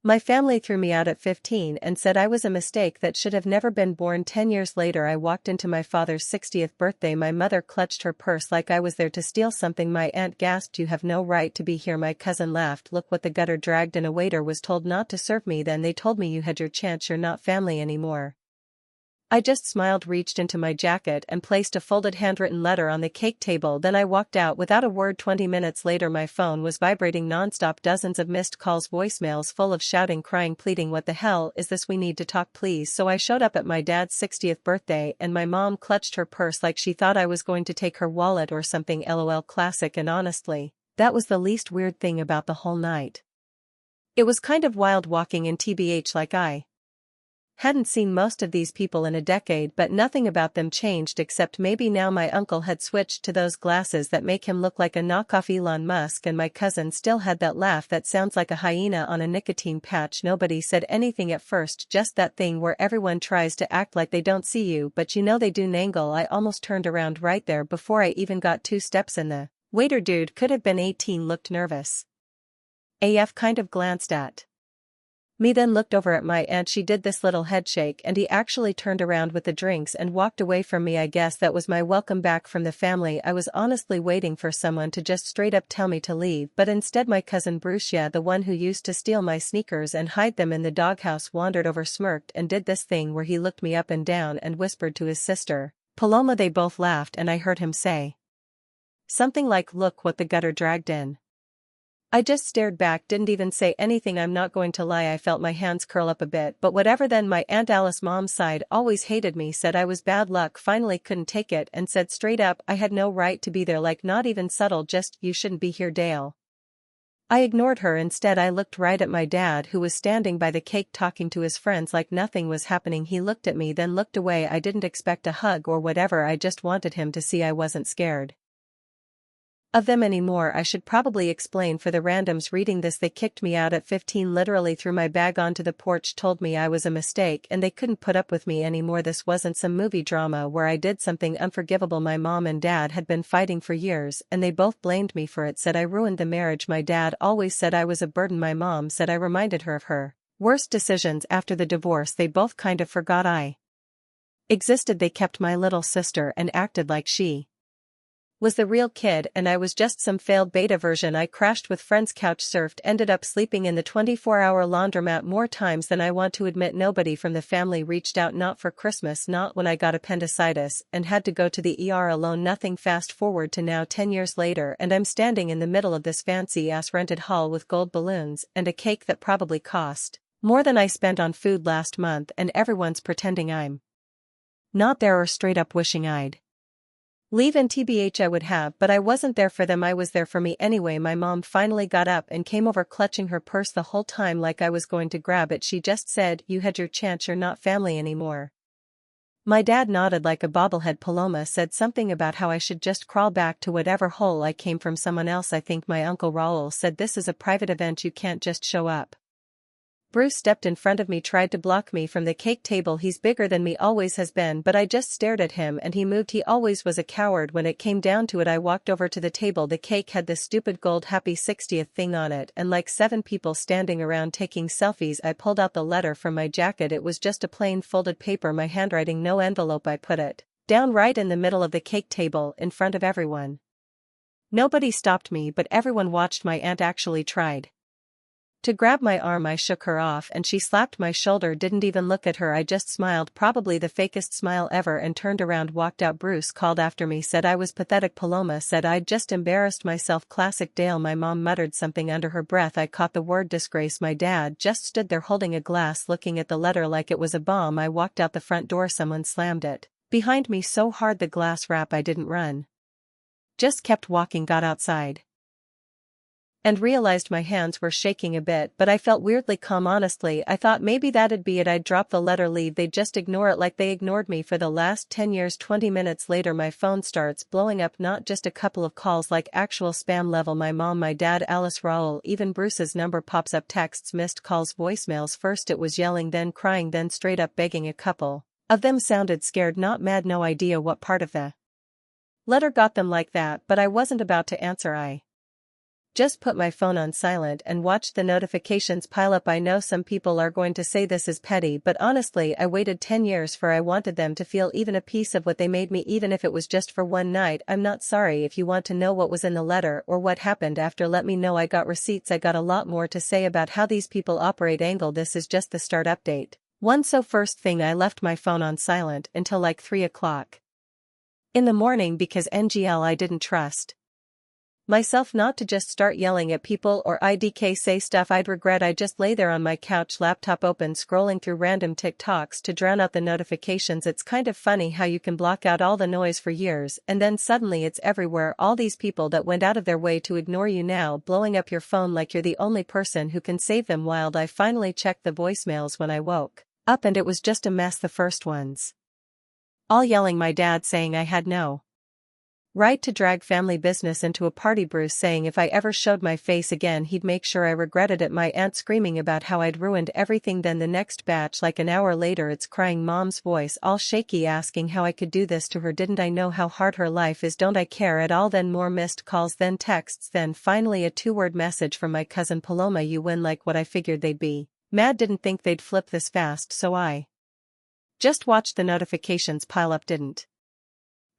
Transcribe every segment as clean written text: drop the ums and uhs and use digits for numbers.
My family threw me out at 15 and said I was a mistake that should have never been born. 10 years later I walked into my father's 60th birthday. My mother clutched her purse like I was there to steal something. My aunt gasped, "You have no right to be here." My cousin laughed, "Look what the gutter dragged," and a waiter was told not to serve me. Then they told me, "You had your chance, you're not family anymore." I just smiled, reached into my jacket and placed a folded handwritten letter on the cake table. Then I walked out without a word. 20 minutes later my phone was vibrating nonstop, dozens of missed calls, voicemails full of shouting, crying, pleading, "What the hell is this? We need to talk, please." So I showed up at my dad's 60th birthday and my mom clutched her purse like she thought I was going to take her wallet or something. LOL, classic. And honestly, that was the least weird thing about the whole night. It was kind of wild walking in, TBH, like I hadn't seen most of these people in a decade, but nothing about them changed except maybe now my uncle had switched to those glasses that make him look like a knockoff Elon Musk, and my cousin still had that laugh that sounds like a hyena on a nicotine patch. Nobody said anything at first, just that thing where everyone tries to act like they don't see you but you know they do. Nangle, I almost turned around right there before I even got 2 steps in. The waiter, dude, could have been 18, looked nervous AF, kind of glanced at me, then looked over at my aunt. She did this little headshake and he actually turned around with the drinks and walked away from me. I guess that was my welcome back from the family. I was honestly waiting for someone to just straight up tell me to leave, but instead my cousin Bruce, the one who used to steal my sneakers and hide them in the doghouse, wandered over, smirked, and did this thing where he looked me up and down and whispered to his sister, Paloma. They both laughed and I heard him say something like, "Look what the gutter dragged in." I just stared back, didn't even say anything. I'm not going to lie, I felt my hands curl up a bit, but whatever. Then my Aunt Alice, mom's side, always hated me, said I was bad luck, finally couldn't take it and said straight up I had no right to be there, like not even subtle, just, "You shouldn't be here, Dale." I ignored her. Instead I looked right at my dad, who was standing by the cake talking to his friends like nothing was happening. He looked at me then looked away. I didn't expect a hug or whatever, I just wanted him to see I wasn't scared of them anymore. I should probably explain for the randoms reading this. They kicked me out at 15, literally threw my bag onto the porch, told me I was a mistake and they couldn't put up with me anymore. This wasn't some movie drama where I did something unforgivable. My mom and dad had been fighting for years and they both blamed me for it, said I ruined the marriage. My dad always said I was a burden. My mom said I reminded her of her worst decisions after the divorce. They both kind of forgot I existed. They kept my little sister and acted like she was the real kid and I was just some failed beta version. I crashed with friends, couch surfed, ended up sleeping in the 24-hour laundromat more times than I want to admit. Nobody from the family reached out, not for Christmas, not when I got appendicitis and had to go to the ER alone. Nothing. Fast forward to now, 10 years later, and I'm standing in the middle of this fancy-ass rented hall with gold balloons and a cake that probably cost more than I spent on food last month, and everyone's pretending I'm not there or straight up wishing I'd leave. And TBH, I would have, but I wasn't there for them, I was there for me anyway. My mom finally got up and came over, clutching her purse the whole time like I was going to grab it. She just said, "You had your chance, you're not family anymore." My dad nodded like a bobblehead. Paloma said something about how I should just crawl back to whatever hole I came from. Someone else, I think my uncle Raul, said, "This is a private event, you can't just show up." Bruce stepped in front of me, tried to block me from the cake table. He's bigger than me, always has been, but I just stared at him and he moved. He always was a coward. When it came down to it, I walked over to the table. The cake had this stupid gold happy 60th thing on it and like 7 people standing around taking selfies. I pulled out the letter from my jacket. It was just a plain folded paper, my handwriting, no envelope. I put it down right in the middle of the cake table in front of everyone. Nobody stopped me, but everyone watched. My aunt actually tried to grab my arm. I shook her off and she slapped my shoulder. Didn't even look at her. I just smiled, probably the fakest smile ever, and turned around, walked out. Bruce called after me, said I was pathetic. Paloma said I'd just embarrassed myself. Classic Dale. My mom muttered something under her breath. I caught the word disgrace. My dad just stood there holding a glass, looking at the letter like it was a bomb. I walked out the front door. Someone slammed it behind me so hard the glass wrap. I didn't run, just kept walking, got outside and realized my hands were shaking a bit, but I felt weirdly calm. Honestly, I thought maybe that'd be it. I'd drop the letter, leave, they'd just ignore it like they ignored me for the last 10 years. 20 minutes later my phone starts blowing up, not just a couple of calls, like actual spam level. My mom, my dad, Alice, Raul, even Bruce's number pops up. Texts, missed calls, voicemails. First it was yelling, then crying, then straight up begging. A couple of them sounded scared, not mad. No idea what part of the letter got them like that, but I wasn't about to answer. I Just put my phone on silent and watched the notifications pile up. I know some people are going to say this is petty, but honestly I waited 10 years for I wanted them to feel even a piece of what they made me, even if it was just for one night. I'm not sorry. If you want to know what was in the letter or what happened after, let me know. I got receipts. I got a lot more to say about how these people operate. Angle, this is just the start. Update 1. So first thing, I left my phone on silent until like 3 o'clock in the morning because NGL I didn't trust myself not to just start yelling at people or IDK say stuff I'd regret. I just lay there on my couch, laptop open, scrolling through random TikToks to drown out the notifications. It's kind of funny how you can block out all the noise for years and then suddenly it's everywhere. All these people that went out of their way to ignore you now blowing up your phone like you're the only person who can save them. Wild. I finally checked the voicemails when I woke up and it was just a mess. The first ones all yelling, my dad saying I had no right to drag family business into a party, Bruce saying if I ever showed my face again he'd make sure I regretted it, my aunt screaming about how I'd ruined everything. Then the next batch, like an hour later, it's crying mom's voice all shaky asking how I could do this to her. Didn't I know how hard her life is? Don't I care at all? Then more missed calls, then texts, then finally a 2-word message from my cousin Paloma, you win. Like what I figured they'd be mad, didn't think they'd flip this fast, so I just watched the notifications pile up, didn't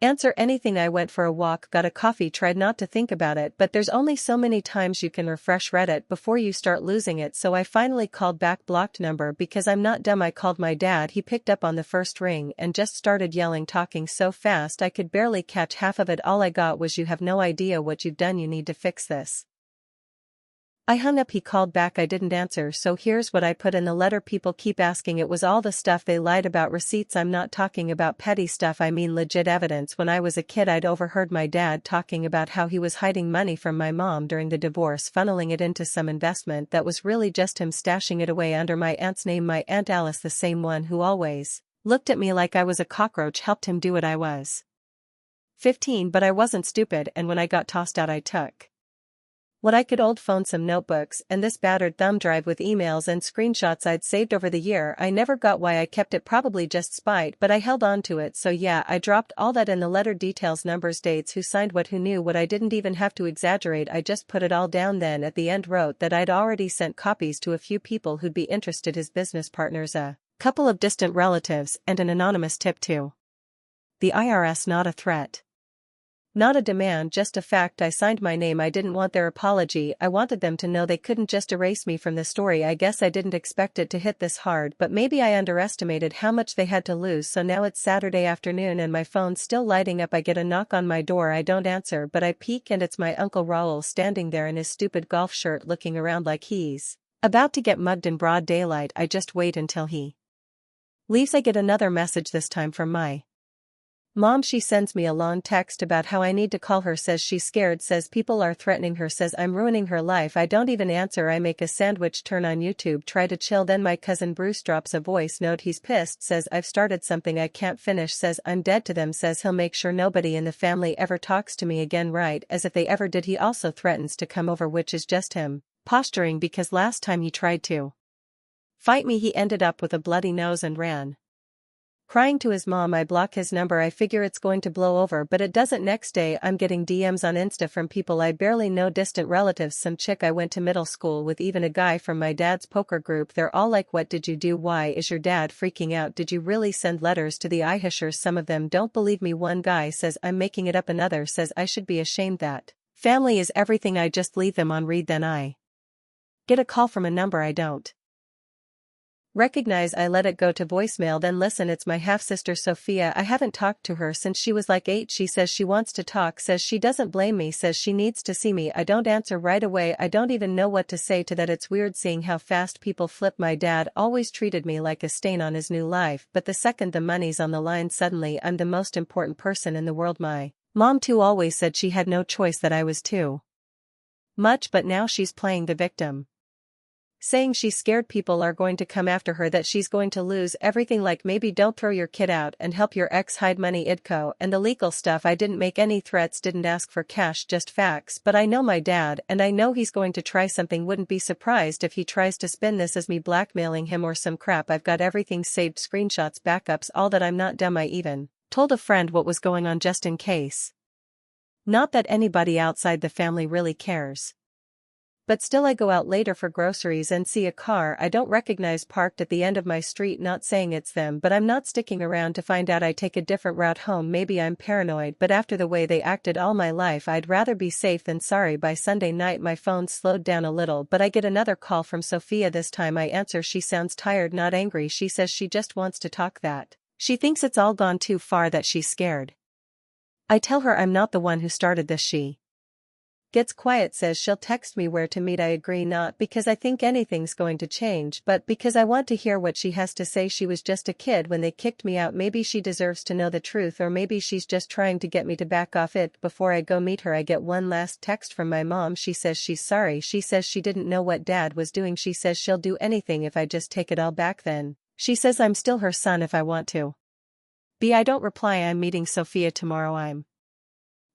answer anything. I went for a walk, got a coffee, tried not to think about it, but there's only so many times you can refresh Reddit before you start losing it. So I finally called back blocked number because I'm not dumb. I called my dad. He picked up on the first ring and just started yelling, talking so fast I could barely catch half of it. All I got was, you have no idea what you've done, you need to fix this. I hung up. He called back. I didn't answer, so here's what I put in the letter. People keep asking. It was all the stuff they lied about. Receipts. I'm not talking about petty stuff, I mean legit evidence. When I was a kid I'd overheard my dad talking about how he was hiding money from my mom during the divorce, funneling it into some investment that was really just him stashing it away under my aunt's name. My Aunt Alice, the same one who always looked at me like I was a cockroach, helped him do it. I was 15 but I wasn't stupid, and when I got tossed out I took what I could, old phone, some notebooks, and this battered thumb drive with emails and screenshots I'd saved over the year. I never got why I kept it, probably just spite, but I held on to it. So yeah, I dropped all that in the letter. Details, numbers, dates, who signed what, who knew what. I didn't even have to exaggerate, I just put it all down. Then at the end wrote that I'd already sent copies to a few people who'd be interested, his business partners, a couple of distant relatives, and an anonymous tip to the IRS. Not a threat, not a demand, just a fact. I signed my name. I didn't want their apology, I wanted them to know they couldn't just erase me from the story. I guess I didn't expect it to hit this hard, but maybe I underestimated how much they had to lose. So now it's Saturday afternoon and my phone's still lighting up. I get a knock on my door. I don't answer, but I peek and it's my Uncle Raoul standing there in his stupid golf shirt, looking around like he's about to get mugged in broad daylight. I just wait until he leaves. I get another message, this time from my mom. She sends me a long text about how I need to call her, says she's scared, says people are threatening her, says I'm ruining her life. I don't even answer. I make a sandwich, turn on YouTube, try to chill. Then my cousin Bruce drops a voice note. He's pissed, says I've started something I can't finish, says I'm dead to them, says he'll make sure nobody in the family ever talks to me again, right as if they ever did. He also threatens to come over, which is just him posturing, because last time he tried to fight me he ended up with a bloody nose and ran crying to his mom. I block his number. I figure it's going to blow over, but it doesn't. Next day I'm getting DMs on Insta from people I barely know, distant relatives, some chick I went to middle school with, even a guy from my dad's poker group. They're all like, what did you do? Why is your dad freaking out? Did you really send letters to the IHSers? Some of them don't believe me. One guy says I'm making it up, another says I should be ashamed, that family is everything. I just leave them on read. Then I get a call from a number I don't recognize. I let it go to voicemail, then listen, it's my half-sister Sophia. I haven't talked to her since she was like 8. She says she wants to talk, says she doesn't blame me, says she needs to see me. I don't answer right away. I don't even know what to say to that. It's weird seeing how fast people flip. My dad always treated me like a stain on his new life, but the second the money's on the line suddenly I'm the most important person in the world. My mom too always said she had no choice, that I was too much, but now she's playing the victim, saying she's scared people are going to come after her, that she's going to lose everything, like maybe don't throw your kid out and help your ex hide money, idco, and the legal stuff. I didn't make any threats, didn't ask for cash, just facts, but I know my dad and I know he's going to try something. Wouldn't be surprised if he tries to spin this as me blackmailing him or some crap. I've got everything saved, screenshots, backups, all that. I'm not dumb. I even told a friend what was going on just in case. Not that anybody outside the family really cares. But still I go out later for groceries and see a car I don't recognize parked at the end of my street, not saying it's them, but I'm not sticking around to find out. I take a different route home. Maybe I'm paranoid, but after the way they acted all my life I'd rather be safe than sorry. By Sunday night my phone slowed down a little, but I get another call from Sophia. This time I answer. She sounds tired, not angry. She says she just wants to talk, that she thinks it's all gone too far, that she's scared. I tell her I'm not the one who started this. She gets quiet, says she'll text me where to meet. I agree, not because I think anything's going to change, but because I want to hear what she has to say. She was just a kid when they kicked me out. Maybe she deserves to know the truth, or maybe she's just trying to get me to back off it. Before I go meet her I get one last text from my mom. She says she's sorry. She says she didn't know what Dad was doing. She says she'll do anything if I just take it all back. Then she says I'm still her son if I want to. I don't reply. I'm meeting Sophia tomorrow. I'm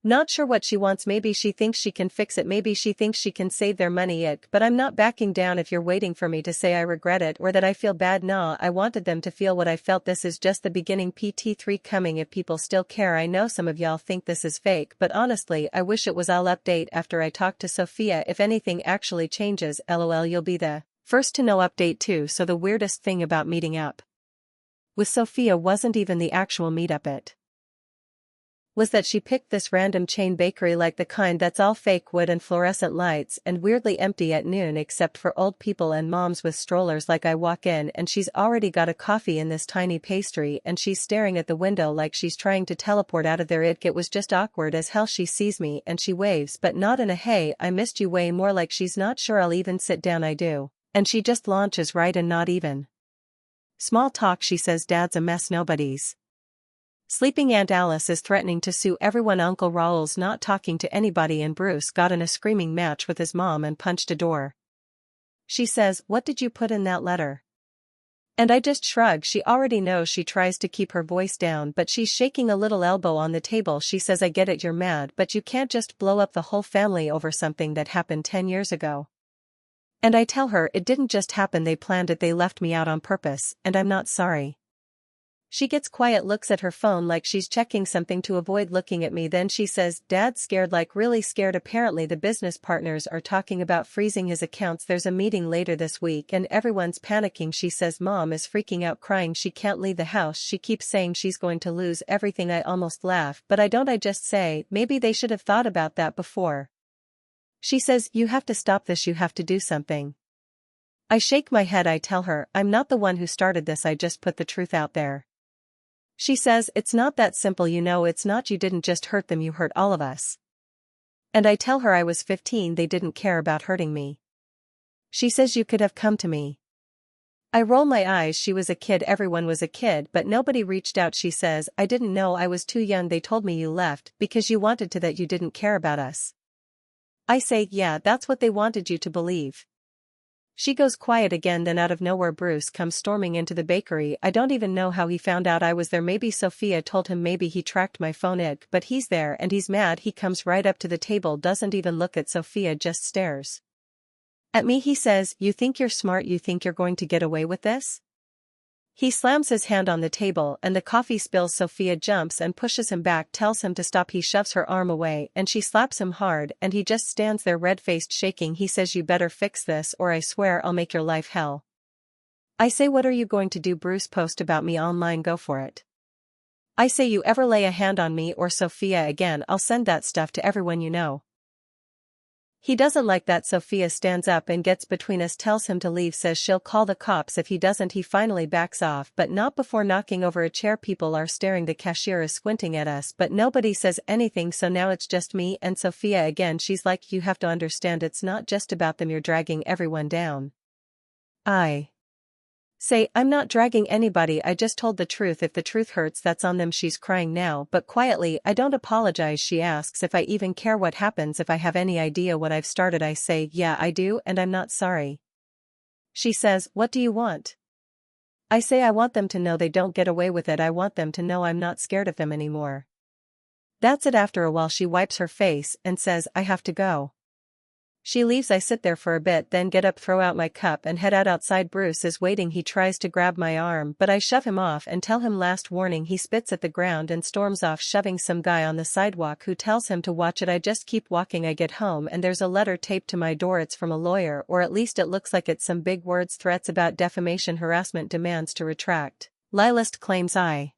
not sure what she wants. Maybe she thinks she can fix it. Maybe she thinks she can save their money. But I'm not backing down. If you're waiting for me to say I regret it or that I feel bad, nah, I wanted them to feel what I felt. This is just the beginning. PT3 coming. If people still care. I know some of y'all think this is fake, but honestly I wish it was. I'll update after I talk to Sophia if anything actually changes. LOL. You'll be the first to know. Update 2. So the weirdest thing about meeting up with Sophia wasn't even the actual meetup. It was that she picked this random chain bakery, like the kind that's all fake wood and fluorescent lights and weirdly empty at noon except for old people and moms with strollers. Like I walk in and she's already got a coffee in this tiny pastry and she's staring at the window like she's trying to teleport out of there. It was just awkward as hell. She sees me and she waves, but not in a "hey, I missed you" way, more like she's not sure I'll even sit down. I do. And she just launches right in. Not even small talk. She says Dad's a mess. Nobody's sleeping. Aunt Alice is threatening to sue everyone. Uncle Raoul's not talking to anybody and Bruce got in a screaming match with his mom and punched a door. She says, "What did you put in that letter?" And I just shrug. She already knows. She tries to keep her voice down, but she's shaking a little. Elbow on the table. She says, "I get it, you're mad, but you can't just blow up the whole family over something that happened 10 years ago." And I tell her it didn't just happen. They planned it. They left me out on purpose, and I'm not sorry. She gets quiet, looks at her phone like she's checking something to avoid looking at me. Then she says, "Dad's scared, like really scared." Apparently the business partners are talking about freezing his accounts. There's a meeting later this week and everyone's panicking. She says Mom is freaking out, crying she can't leave the house. She keeps saying she's going to lose everything. I almost laugh, but I don't. I just say, maybe they should have thought about that before. She says, "You have to stop this. You have to do something." I shake my head. I tell her, I'm not the one who started this. I just put the truth out there. She says, "It's not that simple. You know, it's not. You didn't just hurt them, you hurt all of us." And I tell her I was 15. They didn't care about hurting me. She says, "You could have come to me." I roll my eyes. She was a kid. Everyone was a kid, but nobody reached out. She says, "I didn't know. I was too young. They told me you left because you wanted to, that you didn't care about us." I say, "Yeah, that's what they wanted you to believe." She goes quiet again. Then out of nowhere Bruce comes storming into the bakery. I don't even know how he found out I was there. Maybe Sophia told him, maybe he tracked my phone. But he's there and he's mad. He comes right up to the table, doesn't even look at Sophia, just stares at me. He says, "You think you're smart? You think you're going to get away with this?" He slams his hand on the table and the coffee spills. Sophia jumps and pushes him back, tells him to stop. He shoves her arm away and she slaps him hard and he just stands there red-faced, shaking. He says, "You better fix this or I swear I'll make your life hell." I say, "What are you going to do?" Bruce, "Post about me online. Go for it." I say, "You ever lay a hand on me or Sophia again, I'll send that stuff to everyone you know." He doesn't like that. Sophia stands up and gets between us, tells him to leave, says she'll call the cops if he doesn't. He finally backs off, but not before knocking over a chair. People are staring. The cashier is squinting at us, but nobody says anything. So now it's just me and Sophia again. She's like, "You have to understand, it's not just about them. You're dragging everyone down." I say, "I'm not dragging anybody. I just told the truth. If the truth hurts, that's on them." She's crying now, but quietly. I don't apologize. She asks if I even care what happens, if I have any idea what I've started. I say, "Yeah, I do, and I'm not sorry." She says, "What do you want?" I say, "I want them to know they don't get away with it. I want them to know I'm not scared of them anymore." That's it. After a while she wipes her face and says, "I have to go." She leaves. I sit there for a bit, then get up, throw out my cup and head out. Outside Bruce is waiting. He tries to grab my arm but I shove him off and tell him last warning. He spits at the ground and storms off, shoving some guy on the sidewalk who tells him to watch it. I just keep walking. I get home and there's a letter taped to my door. It's from a lawyer, or at least it looks like it's. Some big words, threats about defamation, harassment, demands to retract. Lilist claims I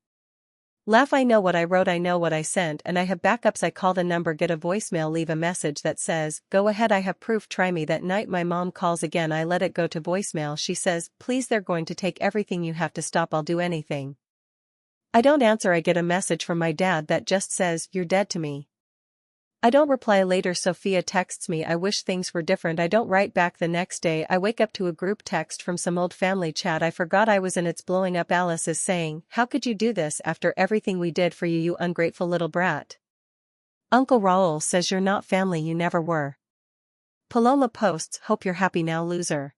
laugh. I know what I wrote, I know what I sent, and I have backups. I call the number, get a voicemail, leave a message that says, "Go ahead, I have proof, try me." That night my mom calls again. I let it go to voicemail. She says, "Please, they're going to take everything, you have to stop, I'll do anything." I don't answer. I get a message from my dad that just says, "You're dead to me." I don't reply. Later Sophia texts me, "I wish things were different." I don't write back. The next day I wake up to a group text from some old family chat I forgot I was in. It's blowing up. Alice is saying, "How could you do this after everything we did for you, you ungrateful little brat?" Uncle Raul says, "You're not family, you never were." Paloma posts, "Hope you're happy now, loser."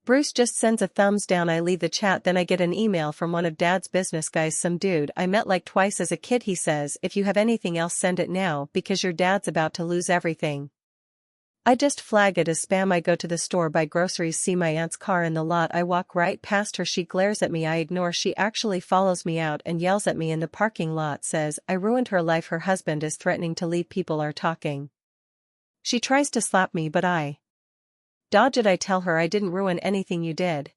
Bruce just sends a thumbs down. I leave the chat. Then I get an email from one of Dad's business guys, some dude I met like twice as a kid. He says, "If you have anything else, send it now because your dad's about to lose everything." I just flag it as spam. I go to the store, buy groceries, see my aunt's car in the lot. I walk right past her. She glares at me. I ignore. She actually follows me out and yells at me in the parking lot, says I ruined her life. Her husband is threatening to leave. People are talking. She tries to slap me but I dodge it. I tell her I didn't ruin anything, you did.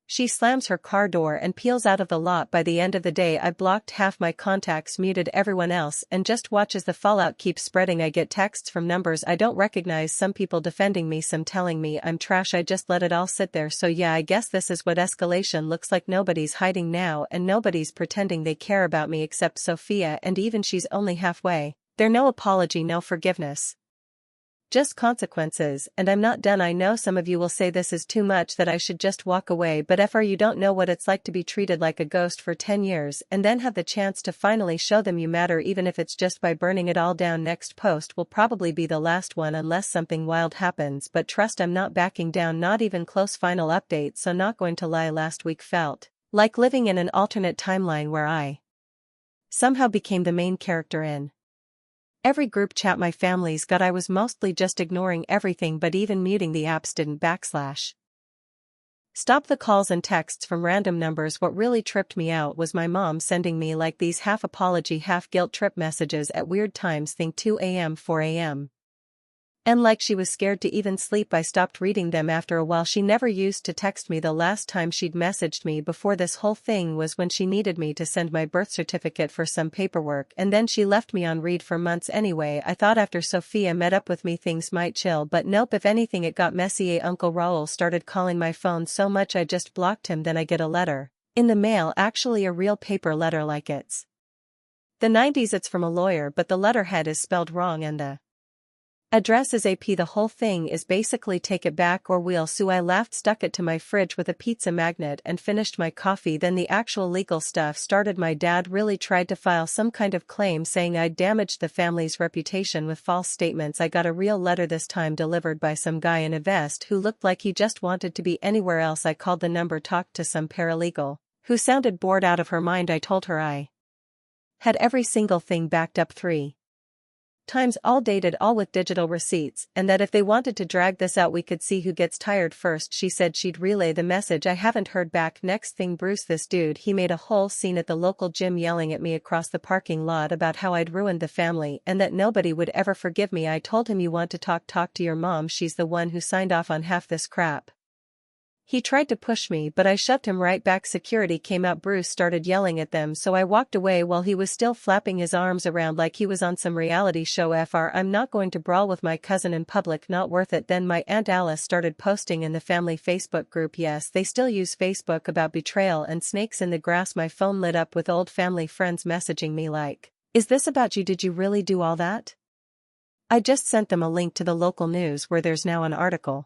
She slams her car door and peels out of the lot. By the end of the day I blocked half my contacts, muted everyone else, and just watch as the fallout keeps spreading. I get texts from numbers I don't recognize, some people defending me, some telling me I'm trash. I just let it all sit there. So yeah, I guess this is what escalation looks like. Nobody's hiding now and nobody's pretending they care about me except Sophia, and even she's only halfway. There's no apology, no forgiveness. Just consequences, and I'm not done. I know some of you will say this is too much, that I should just walk away, but FR, you don't know what it's like to be treated like a ghost for 10 years and then have the chance to finally show them you matter, even if it's just by burning it all down. Next post will probably be the last one unless something wild happens, but trust, I'm not backing down, not even close. Final update. So not going to lie, last week felt like living in an alternate timeline where I somehow became the main character in every group chat my family's got. I was mostly just ignoring everything, but even muting the apps didn't stop the calls and texts from random numbers. What really tripped me out was my mom sending me like these half apology, half guilt trip messages at weird times, think 2 a.m., 4 a.m. And like she was scared to even sleep. I stopped reading them after a while. She never used to text me. The last time she'd messaged me before this whole thing was when she needed me to send my birth certificate for some paperwork, and then she left me on read for months anyway. I thought after Sophia met up with me things might chill, but nope. If anything, it got messy. Uncle Raul started calling my phone so much I just blocked him. Then I get a letter in the mail, actually a real paper letter like it's the 90s. It's from a lawyer, but the letterhead is spelled wrong and the address is AP. The whole thing is basically take it back or we'll sue. I laughed, stuck it to my fridge with a pizza magnet and finished my coffee. Then the actual legal stuff started. My dad really tried to file some kind of claim saying I'd damaged the family's reputation with false statements. I got a real letter, this time delivered by some guy in a vest who looked like he just wanted to be anywhere else. I called the number, talked to some paralegal who sounded bored out of her mind. I told her I had every single thing backed up 3 times, all dated, all with digital receipts, and that if they wanted to drag this out we could see who gets tired first. She said she'd relay the message. I haven't heard back. Next thing, Bruce, this dude, he made a whole scene at the local gym yelling at me across the parking lot about how I'd ruined the family and that nobody would ever forgive me. I told him, you want to talk to your mom, she's the one who signed off on half this crap. He tried to push me but I shoved him right back. Security came out. Bruce started yelling at them, so I walked away while he was still flapping his arms around like he was on some reality show. FR, I'm not going to brawl with my cousin in public, not worth it. Then my Aunt Alice started posting in the family Facebook group. Yes, they still use Facebook, about betrayal and snakes in the grass. My phone lit up with old family friends messaging me like, "Is this about you? Did you really do all that?" I just sent them a link to the local news where there's now an article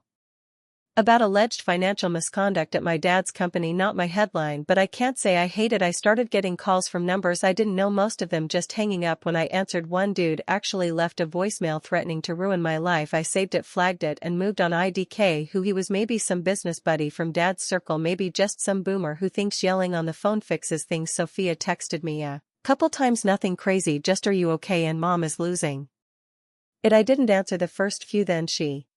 about alleged financial misconduct at my dad's company. Not my headline, but I can't say I hate it. I started getting calls from numbers I didn't know, most of them just hanging up when I answered. One dude actually left a voicemail threatening to ruin my life. I saved it, flagged it, and moved on. IDK who he was, maybe some business buddy from dad's circle, maybe just some boomer who thinks yelling on the phone fixes things. Sophia texted me a couple times, nothing crazy, just "Are you okay?" and "Mom is losing I didn't answer the first few, then she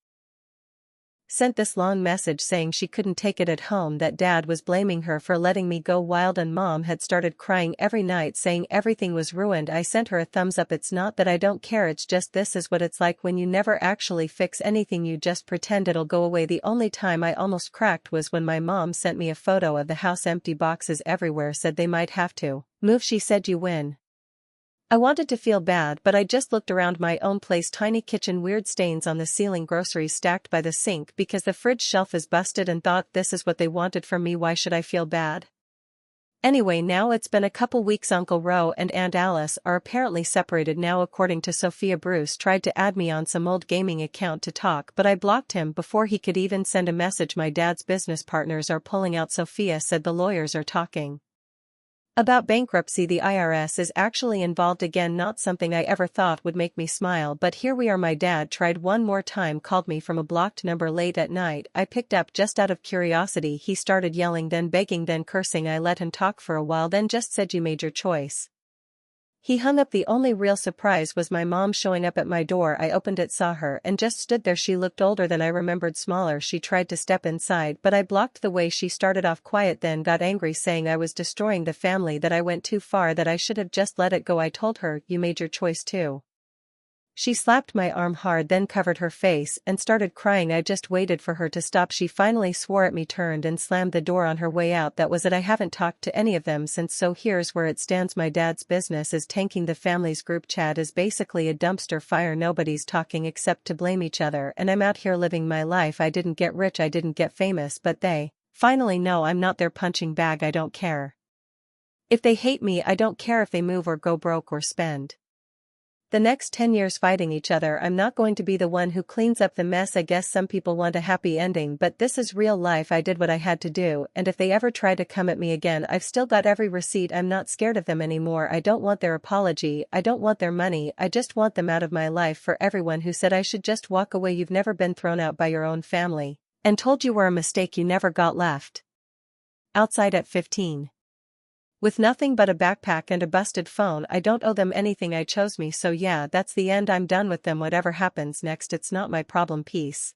sent this long message saying she couldn't take it at home, that dad was blaming her for letting me go wild, and mom had started crying every night saying everything was ruined. I sent her a thumbs up. It's not that I don't care, it's just this is what it's like when you never actually fix anything, you just pretend it'll go away. The only time I almost cracked was when my mom sent me a photo of the house, empty boxes everywhere, said they might have to move. She said you win. I wanted to feel bad, but I just looked around my own place. Tiny kitchen, weird stains on the ceiling, groceries stacked by the sink because the fridge shelf is busted, and thought this is what they wanted from me. Why should I feel bad? Anyway, now it's been a couple weeks. Uncle Ro and Aunt Alice are apparently separated now, according to Sophia. Bruce tried to add me on some old gaming account to talk, but I blocked him before he could even send a message. My dad's business partners are pulling out. Sophia said the lawyers are talking about bankruptcy. The IRS is actually involved again. Not something I ever thought would make me smile, but here we are. My dad tried one more time, called me from a blocked number late at night. I picked up just out of curiosity. He started yelling, then begging, then cursing. I let him talk for a while, then just said, you made your choice. He hung up. The only real surprise was my mom showing up at my door. I opened it, saw her, and just stood there. She looked older than I remembered, smaller. She tried to step inside, but I blocked the way. She started off quiet, then got angry, saying I was destroying the family, that I went too far, that I should have just let it go. I told her, you made your choice too. She slapped my arm hard, then covered her face and started crying. I just waited for her to stop. She finally swore at me, turned and slammed the door on her way out. That was it. I haven't talked to any of them since, so here's where it stands. My dad's business is tanking. The family's group chat is basically a dumpster fire. Nobody's talking except to blame each other, and I'm out here living my life. I didn't get rich, I didn't get famous, but they finally know I'm not their punching bag. I don't care if they hate me. I don't care if they move or go broke or spend the next 10 years fighting each other. I'm not going to be the one who cleans up the mess. I guess some people want a happy ending, but this is real life. I did what I had to do, and if they ever try to come at me again, I've still got every receipt. I'm not scared of them anymore. I don't want their apology, I don't want their money, I just want them out of my life. For everyone who said I should just walk away, you've never been thrown out by your own family and told you were a mistake. You never got left outside at 15. With nothing but a backpack and a busted phone. I don't owe them anything. I chose me, so yeah, that's the end. I'm done with them. Whatever happens next, it's not my problem. Peace.